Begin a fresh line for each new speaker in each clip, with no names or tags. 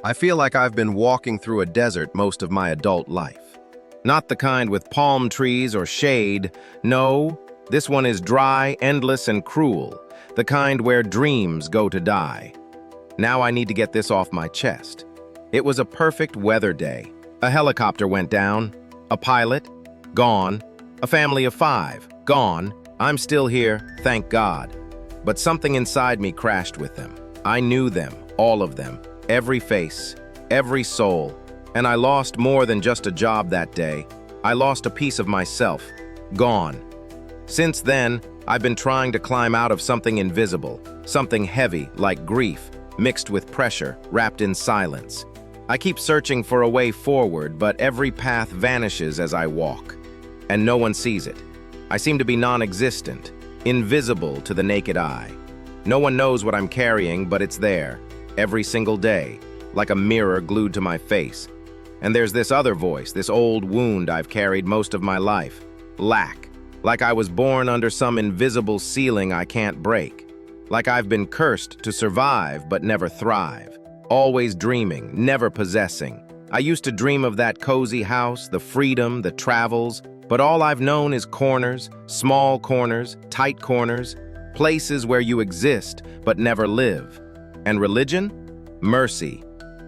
I feel like I've been walking through a desert most of my adult life. Not the kind with palm trees or shade. No, this one is dry, endless, and cruel. The kind where dreams go to die. Now I need to get this off my chest. It was a perfect weather day. A helicopter went down. A pilot? Gone. A family of 5? Gone. I'm still here, thank God. But something inside me crashed with them. I knew them, all of them. Every face, every soul, and I lost more than just a job that day. I lost a piece of myself. Gone. Since then, I've been trying to climb out of something invisible, something heavy like grief, mixed with pressure, wrapped in silence. I keep searching for a way forward, but every path vanishes as I walk, and no one sees it. I seem to be non-existent, invisible to the naked eye. No one knows what I'm carrying, but it's there. Every single day, like a mirror glued to my face. And there's this other voice, this old wound I've carried most of my life. Lack. Like I was born under some invisible ceiling I can't break. Like I've been cursed to survive but never thrive. Always dreaming, never possessing. I used to dream of that cozy house, the freedom, the travels, but all I've known is corners, small corners, tight corners, places where you exist but never live. And religion? Mercy.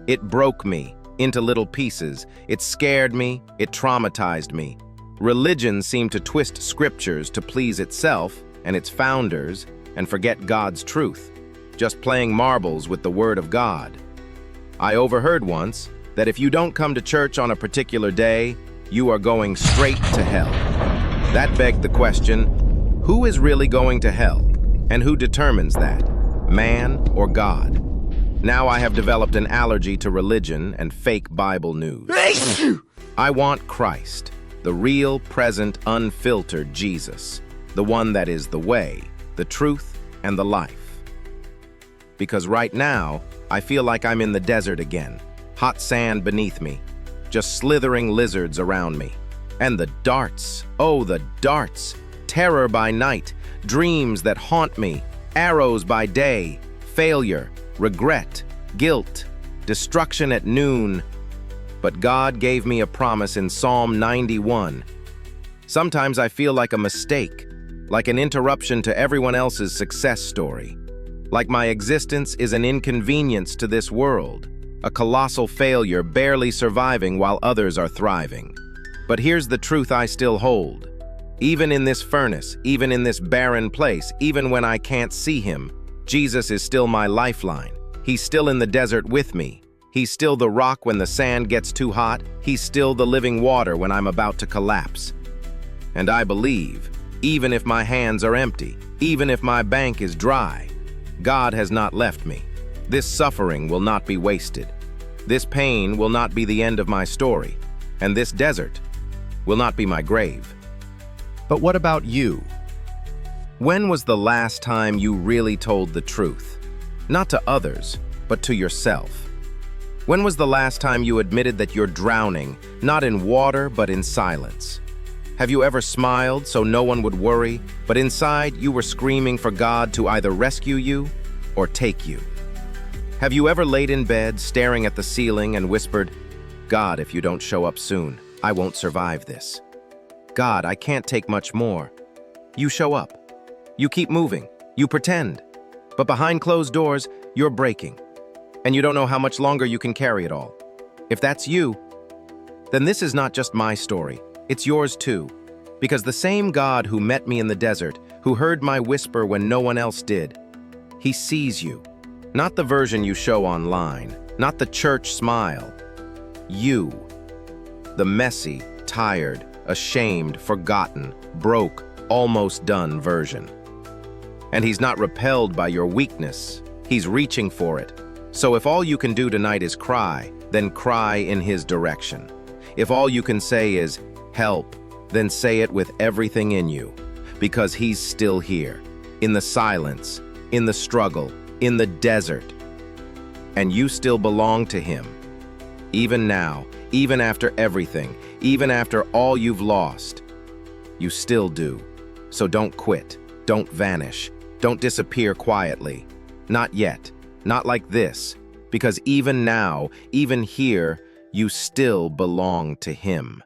It broke me into little pieces. It scared me. It traumatized me. Religion seemed to twist scriptures to please itself and its founders and forget God's truth, just playing marbles with the Word of God. I overheard once that if you don't come to church on a particular day, you are going straight to hell. That begged the question, who is really going to hell? And who determines that? Man or God? Now I have developed an allergy to religion and fake Bible news. I want Christ, the real, present, unfiltered Jesus, the one that is the way, the truth, and the life. Because right now, I feel like I'm in the desert again, hot sand beneath me, just slithering lizards around me. And the darts, oh the darts, terror by night, dreams that haunt me, arrows by day, failure, regret, guilt, destruction at noon. But God gave me a promise in Psalm 91. Sometimes I feel like a mistake, like an interruption to everyone else's success story. Like my existence is an inconvenience to this world, a colossal failure barely surviving while others are thriving. But here's the truth I still hold. Even in this furnace, even in this barren place, even when I can't see him, Jesus is still my lifeline. He's still in the desert with me. He's still the rock when the sand gets too hot. He's still the living water when I'm about to collapse. And I believe, even if my hands are empty, even if my bank is dry, God has not left me. This suffering will not be wasted. This pain will not be the end of my story. And this desert will not be my grave. But what about you? When was the last time you really told the truth? Not to others, but to yourself. When was the last time you admitted that you're drowning, not in water, but in silence? Have you ever smiled so no one would worry, but inside you were screaming for God to either rescue you or take you? Have you ever laid in bed, staring at the ceiling and whispered, God, if you don't show up soon, I won't survive this. God, I can't take much more. You show up. You keep moving. You pretend. But behind closed doors, you're breaking. And you don't know how much longer you can carry it all. If that's you, then this is not just my story. It's yours too. Because the same God who met me in the desert, who heard my whisper when no one else did, he sees you. Not the version you show online, not the church smile. You. The messy, tired, ashamed, forgotten, broke, almost done version. And he's not repelled by your weakness. He's reaching for it. So if all you can do tonight is cry, then cry in his direction. If all you can say is, help, then say it with everything in you. Because he's still here, in the silence, in the struggle, in the desert. And you still belong to him. Even now, even after everything, even after all you've lost, you still do. So don't quit, don't vanish, don't disappear quietly. Not yet, not like this. because even now, even here, you still belong to Him.